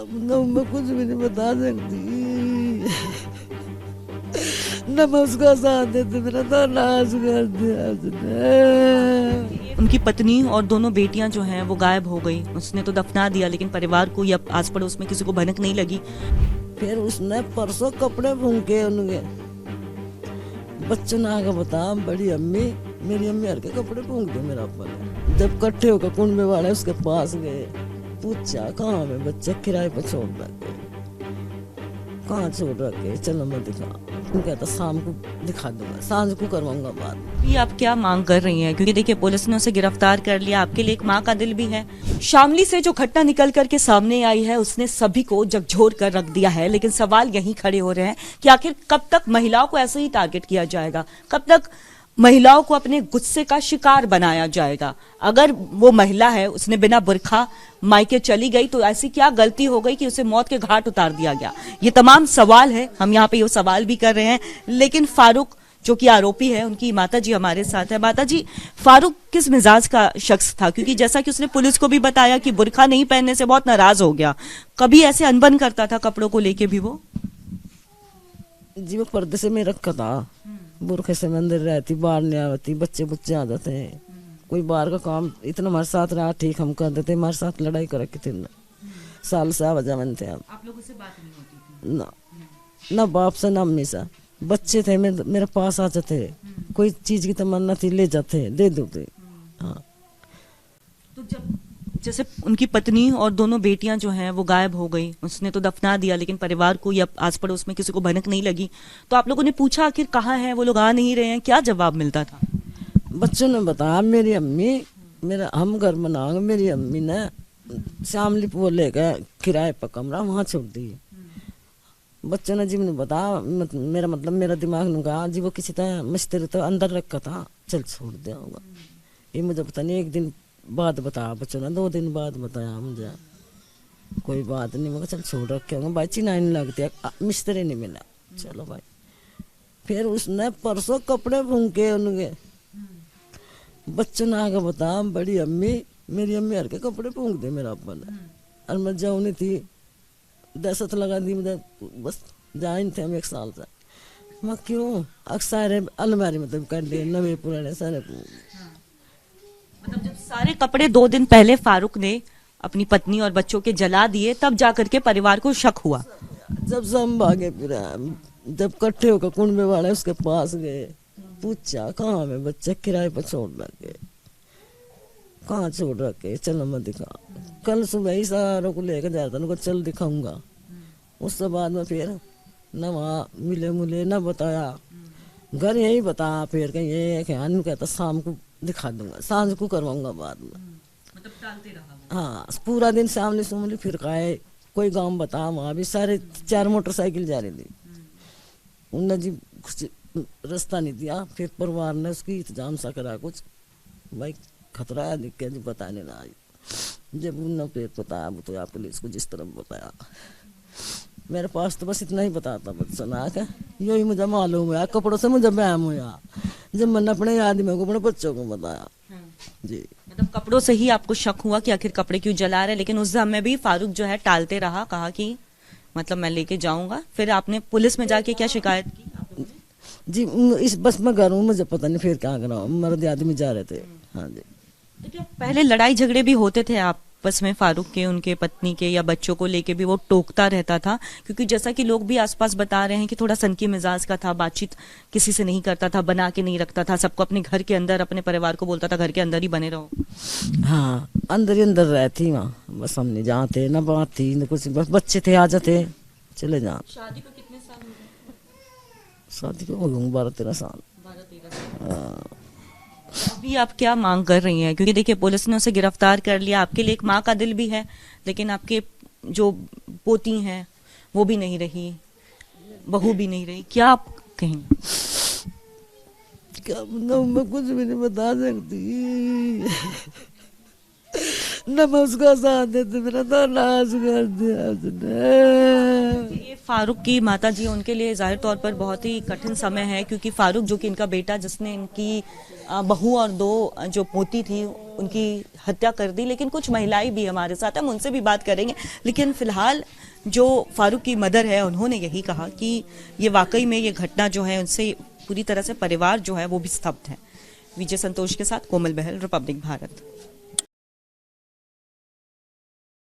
मैं कुछ भी नहीं बता सकती। न मैं उसका साथ देती, मेरा तो नाश कर दिया उसने। उनकी पत्नी और दोनों बेटियां जो हैं वो गायब हो गई। उसने तो दफना दिया, लेकिन परिवार को या आस पड़ोस में किसी को भनक नहीं लगी। फिर उसने परसों कपड़े फूंके उनके बच्चों ने आगे बता, बड़ी अम्मी मेरी अम्मी हर के कपड़े फूंक दे मेरा अपन। जब कट्ठे होकर कुंडे वाले उसके पास गए, पूछा कहाँ में बच्चे, किराए पर छोड़ रखे। कहाँ छोड़ रखे? चलो मैं दिखा। कहता शाम को दिखा दूंगा, सांझ को करवाऊंगा बात। ये आप क्या मांग कर रही हैं? क्योंकि देखिए पुलिस ने उसे गिरफ्तार कर लिया, आपके लिए एक माँ का दिल भी है। शामली से जो घटना निकल करके सामने आई है उसने सभी को झकझोर कर रख दिया है, लेकिन सवाल यही खड़े हो रहे हैं कि आखिर कब तक महिलाओं को ऐसे ही टारगेट किया जाएगा, कब तक महिलाओं को अपने गुस्से का शिकार बनाया जाएगा। अगर वो महिला है, उसने बिना बुरखा मायके चली गई, तो ऐसी क्या गलती हो गई कि उसे मौत के घाट उतार दिया गया? ये तमाम सवाल है, हम यहाँ पे ये सवाल भी कर रहे हैं। लेकिन फारूक जो कि आरोपी है, उनकी माता जी हमारे साथ है। माता जी, फारूक किस मिजाज का शख्स था? क्योंकि जैसा कि उसने पुलिस को भी बताया कि बुरखा नहीं पहनने से बहुत नाराज हो गया, कभी ऐसे अनबन करता था कपड़ों को लेके भी वो? जी वो पर्दे से में रखा था, बुरखे से मैं अंदर रहती, बाहर नहीं आती, बच्चे बुच्चे आ जाते हैं। कोई बाहर का काम इतना हमारे साथ रहा, ठीक हम कर देते, हमारे साथ लड़ाई कर रखी थी साल से वजह में थे। आप लोगों से बात नहीं होती थी? ना ना बाप से ना अम्मी से। बच्चे थे मेरे पास आ जाते, कोई चीज की तमन्ना थी ले जाते, दे देते। हाँ। तो जब जैसे उनकी पत्नी और दोनों बेटियां जो हैं वो गायब हो गई, उसने तो दफना दिया, लेकिन परिवार को या आस पड़ोस में किसी को भनक नहीं लगी, तो आप लोगों ने पूछा आखिर कहाँ हैं वो लोग, आ नहीं रहे हैं? क्या जवाब मिलता था? बच्चों ने बताया मेरी अम्मी, मेरा हम घर बनाओगे, मेरी अम्मी ने शामली वो लेकर किराए पर कमरा वहाँ छोड़ दी। बच्चों ने जी ने बताया, मेरा मतलब मेरा दिमाग ने कहा जी वो किसी तरह मिस्त्री तो अंदर रखा था, चल छोड़ दिया होगा। ये मुझे पता नहीं, एक दिन बाद बताया बच्चों ने, 2 दिन बाद बताया मुझे। कोई बात नहीं, मगर चल छोड़ रखे होंगे भाई, चिनाई नहीं लगती, मिस्त्री नहीं मिला, चलो भाई। फिर उसने परसों कपड़े फूंके उनके बच्चों ने आगे बताया, बड़ी अम्मी मेरी अम्मी हर के कपड़े फूंक दे मेरा अपन। और मैं जाऊँ नहीं थी, दहशत लगा दी मुझे, बस जा नहीं थे हम 1 साल से। मैं क्यों अक्सर अलमारी मतलब कर लिए नवे पुराने सारे। मतलब जब सारे कपड़े 2 दिन पहले फारूक ने अपनी पत्नी और बच्चों के जला दिए, तब जाकर के परिवार को शक हुआ। जब से हम भागे फिर, जब कट्ठे होकर कुंडे वाले उसके पास गए, पूछा कहाँ में बच्चे, किराए पर छोड़ रखे। कहाँ छोड़ रखे? चलो मैं दिखा। कल सुबह ही सारों को लेकर जा रहा था, उनको चल दिखाऊंगा। उसके बाद में फिर न वहाँ मिले मुले न बताया, घर यही बताया। फिर कहीं ये कहता शाम को दिखा दूंगा, सांझ को करवाऊंगा बाद में। मतलब टालते रहा। हाँ, पूरा दिन सामने सुमली फिर खाए, कोई गांव बता, वहाँ भी सारे 4 मोटरसाइकिल जा रही थी। उनने जी कुछ रास्ता नहीं दिया, फिर परिवार ने उसकी इंतजाम सा करा कुछ, भाई खतरा है दिख के जी बताने ना आई। जब उन्होंने फिर बताया तो या पुलिस को जिस तरह बताया, मेरे पास तो बस इतना ही बताता बच्चा ना के, यही मुझे मालूम हुआ, कपड़ों से मुझे बहम हुआ जब मैंने अपने आदमियों को अपने बच्चों को बताया। जी मतलब कपड़ों से ही आपको शक हुआ कि आखिर कपड़े क्यों जला रहे, लेकिन उस समय भी फारूक जो है टालते रहा, कहा कि मतलब मैं लेके जाऊंगा। फिर आपने पुलिस में जाके क्या शिकायत की? जी इस बस में घर हूँ, मुझे पता नहीं फिर क्या करा, मर्द आदमी जा रहे थे। हाँ जी। तो क्या पहले लड़ाई झगड़े भी होते थे आपस में, फारूक के, उनके पत्नी के या बच्चों को लेके भी वो टोकता रहता था? क्योंकि जैसा कि लोग भी आसपास बता रहे हैं कि थोड़ा सनकी मिजाज का था, बातचीत किसी से नहीं करता था, बना के नहीं रखता था, सबको अपने घर के अंदर, अपने परिवार को बोलता था घर के अंदर ही बने रहो। हाँ, अंदर ही अंदर रहती वहाँ, बस हम नहीं जाते, न बात थी न कुछ, बस बच्चे थे आ जाते चले जा। शादी को कितने साल हो गए? शादी को हो गए 12-13 साल। 12-13 साल। अभी आप क्या मांग कर रही हैं? क्योंकि देखिए पुलिस ने उसे गिरफ्तार कर लिया, आपके लिए एक माँ का दिल भी है, लेकिन आपके जो पोती हैं वो भी नहीं रही, बहू भी नहीं रही, क्या आप कहेंगे? क्या मैं कुछ भी नहीं बता सकती। न मैं उसका साथ देती, मेरा तो नाश कर दिया उसने। ये फारूक की माता जी, उनके लिए जाहिर तौर पर बहुत ही कठिन समय है, क्योंकि फारूक जो कि इनका बेटा, जिसने इनकी बहू और 2 जो पोती थी उनकी हत्या कर दी। लेकिन कुछ महिलाएं भी हमारे साथ, हम उनसे भी बात करेंगे। लेकिन फिलहाल जो फारूक की मदर है, उन्होंने यही कहा कि ये वाकई में ये घटना जो है उनसे पूरी तरह से परिवार जो है वो भी स्तब्ध है। विजय संतोष के साथ कोमल बहल, रिपब्लिक भारत।